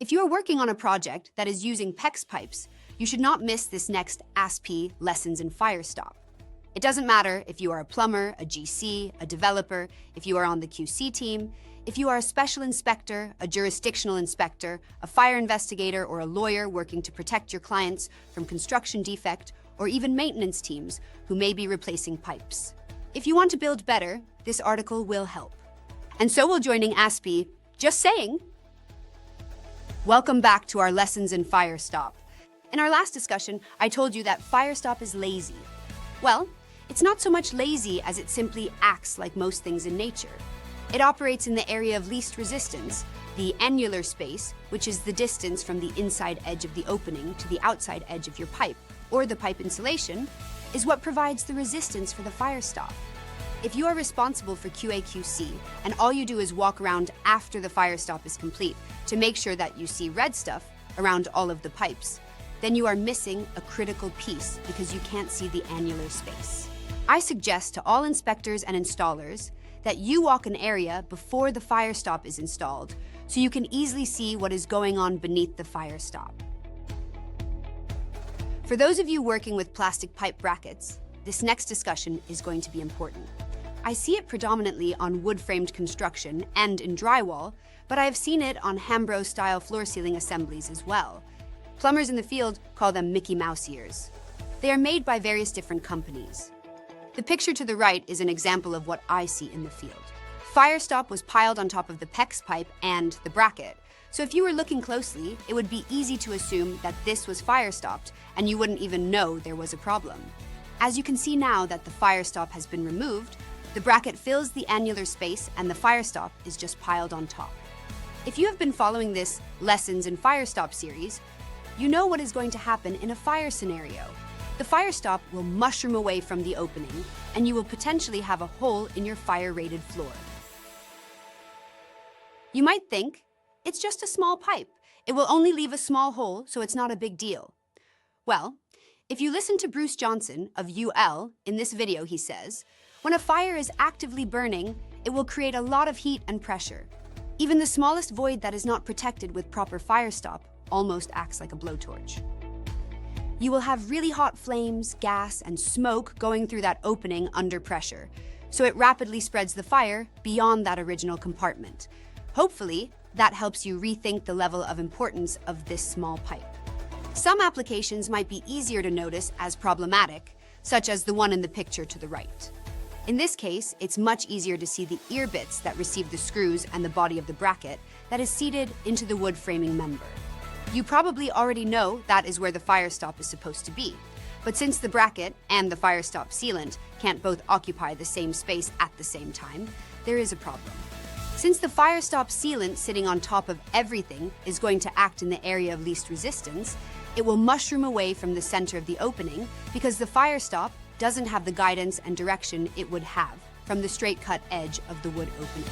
If you are working on a project that is using PEX pipes, you should not miss this next ASPE Lessons in Firestop. It doesn't matter if you are a plumber, a GC, a developer, if you are on the QC team, if you are a special inspector, a jurisdictional inspector, a fire investigator, or a lawyer working to protect your clients from construction defect, or even maintenance teams who may be replacing pipes. If you want to build better, this article will help. And so will joining ASPE, just saying. Welcome back to our Lessons in Firestop. In our last discussion, I told you that Firestop is lazy. Well, it's not so much lazy as it simply acts like most things in nature. It operates in the area of least resistance. The annular space, which is the distance from the inside edge of the opening to the outside edge of your pipe, or the pipe insulation, is what provides the resistance for the Firestop. If you are responsible for QA/QC and all you do is walk around after the Firestop is complete to make sure that you see red stuff around all of the pipes, then you are missing a critical piece because you can't see the annular space. I suggest to all inspectors and installers that you walk an area before the Firestop is installed so you can easily see what is going on beneath the Firestop. For those of you working with plastic pipe brackets, this next discussion is going to be important. I see it predominantly on wood-framed construction and in drywall, but I have seen it on Hambro-style floor ceiling assemblies as well. Plumbers in the field call them Mickey Mouse ears. They are made by various different companies. The picture to the right is an example of what I see in the field. Firestop was piled on top of the PEX pipe and the bracket, so if you were looking closely, it would be easy to assume that this was Firestopped and you wouldn't even know there was a problem. As you can see now that the Firestop has been removed, the bracket fills the annular space and the Firestop is just piled on top. If you have been following this Lessons in Firestop series, you know what is going to happen in a fire scenario. The Firestop will mushroom away from the opening and you will potentially have a hole in your fire-rated floor. You might think, it's just a small pipe. It will only leave a small hole, so it's not a big deal. Well, if you listen to Bruce Johnson of UL, in this video he says, when a fire is actively burning, it will create a lot of heat and pressure. Even the smallest void that is not protected with proper Firestop almost acts like a blowtorch. You will have really hot flames, gas, and smoke going through that opening under pressure, so it rapidly spreads the fire beyond that original compartment. Hopefully, that helps you rethink the level of importance of this small pipe. Some applications might be easier to notice as problematic, such as the one in the picture to the right. In this case, it's much easier to see the ear bits that receive the screws and the body of the bracket that is seated into the wood framing member. You probably already know that is where the Firestop is supposed to be, but since the bracket and the Firestop sealant can't both occupy the same space at the same time, there is a problem. Since the Firestop sealant sitting on top of everything is going to act in the area of least resistance, it will mushroom away from the center of the opening because the Firestop doesn't have the guidance and direction it would have from the straight-cut edge of the wood opening.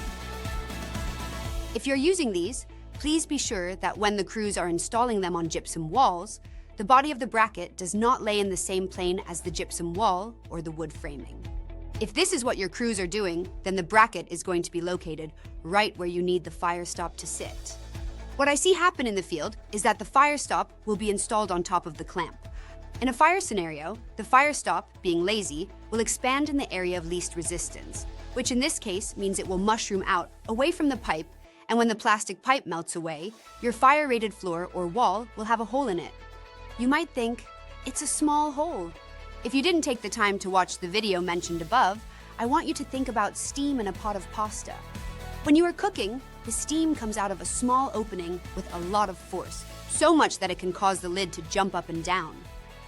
If you're using these, please be sure that when the crews are installing them on gypsum walls, the body of the bracket does not lay in the same plane as the gypsum wall or the wood framing. If this is what your crews are doing, then the bracket is going to be located right where you need the Firestop to sit. What I see happen in the field is that the Firestop will be installed on top of the clamp. In a fire scenario, the Firestop, being lazy, will expand in the area of least resistance, which in this case means it will mushroom out away from the pipe, and when the plastic pipe melts away, your fire-rated floor or wall will have a hole in it. You might think, it's a small hole. If you didn't take the time to watch the video mentioned above, I want you to think about steam in a pot of pasta. When you are cooking, the steam comes out of a small opening with a lot of force, so much that it can cause the lid to jump up and down.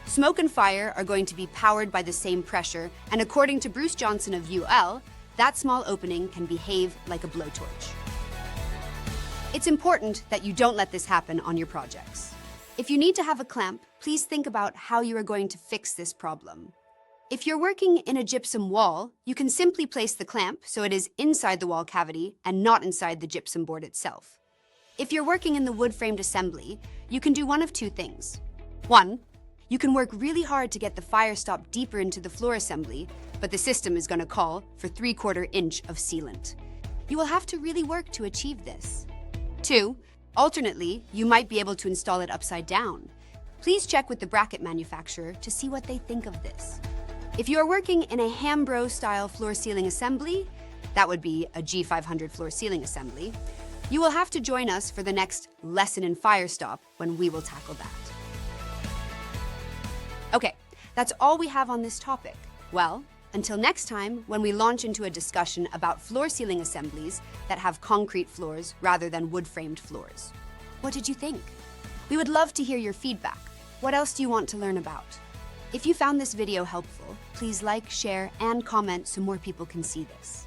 Smoke and fire are going to be powered by the same pressure, and according to Bruce Johnson of UL, that small opening can behave like a blowtorch. It's important that you don't let this happen on your projects. If you need to have a clamp, please think about how you are going to fix this problem. If you're working in a gypsum wall, you can simply place the clamp so it is inside the wall cavity and not inside the gypsum board itself. If you're working in the wood-framed assembly, you can do one of two things. One, you can work really hard to get the Firestop deeper into the floor assembly, but the system is going to call for 3/4 inch of sealant. You will have to really work to achieve this. 2, Alternately, you might be able to install it upside down. Please check with the bracket manufacturer to see what they think of this. If you are working in a Hambro-style floor ceiling assembly, that would be a G500 floor ceiling assembly, you will have to join us for the next lesson in Firestop when we will tackle that. Okay, that's all we have on this topic. Well, until next time, when we launch into a discussion about floor ceiling assemblies that have concrete floors rather than wood-framed floors. What did you think? We would love to hear your feedback. What else do you want to learn about? If you found this video helpful, please like, share, and comment so more people can see this.